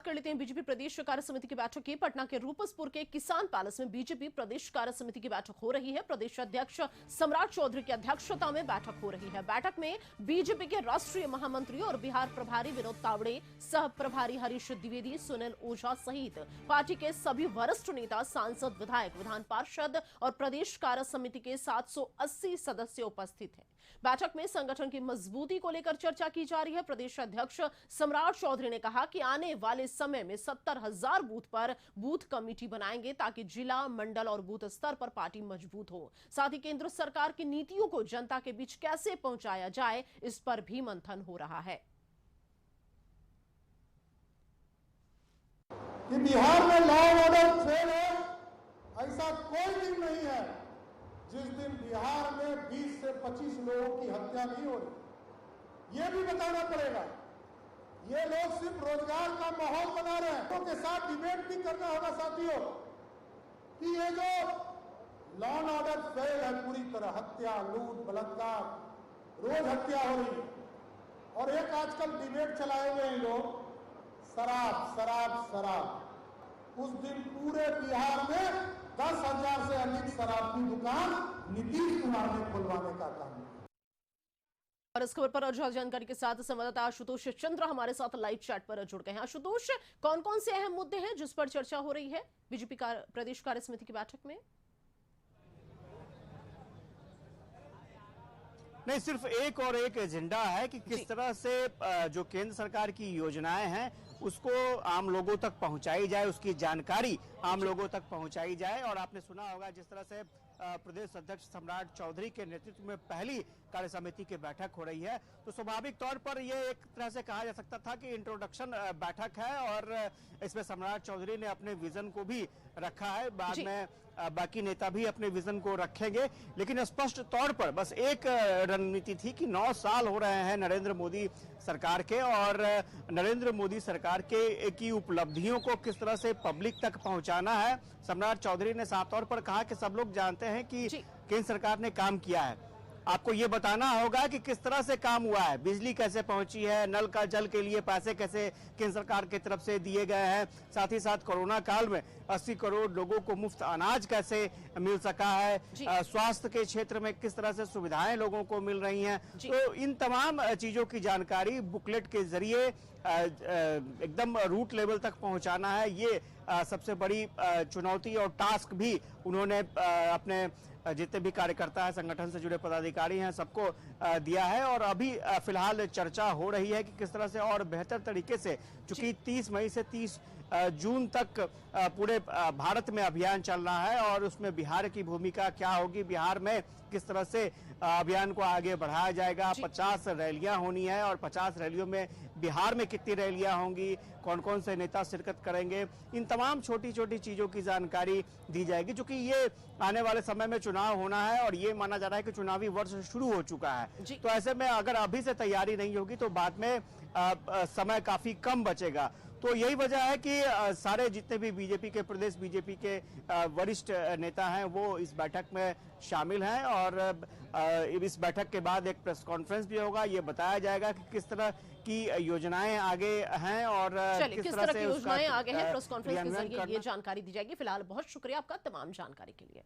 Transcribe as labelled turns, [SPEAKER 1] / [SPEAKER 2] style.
[SPEAKER 1] कर लेते हैं बीजेपी प्रदेश कार्य समिति की बैठक की। पटना के रूपसपुर के किसान पैलेस में बीजेपी प्रदेश कार्य समिति की बैठक हो रही है। प्रदेश अध्यक्ष सम्राट चौधरी की अध्यक्षता में बैठक हो रही है। बैठक में बीजेपी के राष्ट्रीय महामंत्री और बिहार प्रभारी विनोद तावड़े, सह प्रभारी हरीश द्विवेदी, सुनील ओझा सहित पार्टी के सभी वरिष्ठ नेता, सांसद, विधायक, विधान पार्षद और प्रदेश कार्य समिति के 780 सदस्य उपस्थित हैं। बैठक में संगठन की मजबूती को लेकर चर्चा की जा रही है। प्रदेश अध्यक्ष सम्राट चौधरी ने कहा कि आने वाले समय में 70,000 बूथ पर बूथ कमेटी बनाएंगे ताकि जिला, मंडल और बूथ स्तर पर पार्टी मजबूत हो। साथ ही केंद्र सरकार की नीतियों को जनता के बीच कैसे पहुंचाया जाए, इस पर भी मंथन हो रहा है।
[SPEAKER 2] कि बिहार में लॉ एंड ऑर्डर फेल है, ऐसा कोई दिन नहीं है जिस दिन बिहार में 20 से 25 लोगों की हत्या नहीं हो रही। ये भी बताना पड़ेगा। ये लोग सिर्फ रोजगार का माहौल बना रहे हैं। उनके साथ डिबेट भी करना होगा साथियों कि ये जो लॉ एंड ऑर्डर फेल है पूरी तरह, हत्या, लूट, बलात्कार, रोज हत्या हो रही है। और एक आजकल डिबेट चलाए हुए हैं लोग, शराब शराब शराब। उस दिन पूरे बिहार में 10,000 से अधिक शराब की दुकान नीतीश कुमार ने खुलवाने का काम किया।
[SPEAKER 1] और इस खबर पर और ज्यादा जानकारी के साथ संवाददाता आशुतोष चंद्र हमारे साथ लाइव चैट पर जुड़ गए हैं। आशुतोष, कौन कौन से अहम मुद्दे हैं जिस पर चर्चा हो रही है बीजेपी प्रदेश कार्य समिति की बैठक में?
[SPEAKER 3] नहीं, सिर्फ एक और एक एजेंडा है कि किस तरह से जो केंद्र सरकार की योजनाएं हैं उसको आम लोगों तक पहुंचाई जाए, उसकी जानकारी आम लोगों तक पहुंचाई जाए। और आपने सुना होगा जिस तरह से प्रदेश अध्यक्ष सम्राट चौधरी के नेतृत्व में पहली कार्य समिति की बैठक हो रही है, तो स्वाभाविक तौर पर यह एक तरह से कहा जा सकता था कि इंट्रोडक्शन बैठक है और इसमें सम्राट चौधरी ने अपने विजन को भी रखा है। बाद में बाकी नेता भी अपने विजन को रखेंगे, लेकिन स्पष्ट तौर पर बस एक रणनीति थी कि 9 साल हो रहे हैं नरेंद्र मोदी सरकार के, और नरेंद्र मोदी सरकार के की उपलब्धियों को किस तरह से पब्लिक तक पहुंचाना है। सम्राट चौधरी ने साफ तौर पर कहा कि सब लोग जानते हैं कि केंद्र सरकार ने काम किया है, आपको ये बताना होगा कि किस तरह से काम हुआ है, बिजली कैसे पहुंची है, नल का जल के लिए पैसे कैसे केंद्र सरकार की तरफ से दिए गए हैं, साथ ही साथ कोरोना काल में 80 करोड़ लोगों को मुफ्त अनाज कैसे मिल सका है, स्वास्थ्य के क्षेत्र में किस तरह से सुविधाएं लोगों को मिल रही हैं। तो इन तमाम चीजों की जानकारी बुकलेट के जरिए एकदम रूट लेवल तक पहुंचाना है। ये सबसे बड़ी चुनौती और टास्क भी उन्होंने अपने जितने भी कार्यकर्ता है, संगठन से जुड़े पदाधिकारी हैं, सबको दिया है। और अभी फिलहाल चर्चा हो रही है कि किस तरह से और बेहतर तरीके से, चूंकि 30 मई से 30 जून तक पूरे भारत में अभियान चल रहा है और उसमें बिहार की भूमिका क्या होगी, बिहार में किस तरह से अभियान को आगे बढ़ाया जाएगा। 50 रैलियां होनी है और 50 रैलियों में बिहार में कितनी रैलियां होंगी, कौन कौन से नेता शिरकत करेंगे, इन तमाम छोटी छोटी चीजों की जानकारी दी जाएगी। क्योंकि ये आने वाले समय में चुनाव होना है और ये माना जा रहा है कि चुनावी वर्ष शुरू हो चुका है, तो ऐसे में अगर अभी से तैयारी नहीं होगी तो बाद में समय काफी कम बचेगा। तो यही वजह है कि सारे जितने भी बीजेपी के प्रदेश बीजेपी के वरिष्ठ नेता हैं वो इस बैठक में शामिल हैं। और इस बैठक के बाद एक प्रेस कॉन्फ्रेंस भी होगा, ये बताया जाएगा कि किस तरह की योजनाएं आगे हैं और
[SPEAKER 1] किस तरह की योजनाएं आगे हैं। प्रेस कॉन्फ्रेंस के जरिए ये जानकारी दी जाएगी। फिलहाल बहुत शुक्रिया आपका तमाम जानकारी के लिए।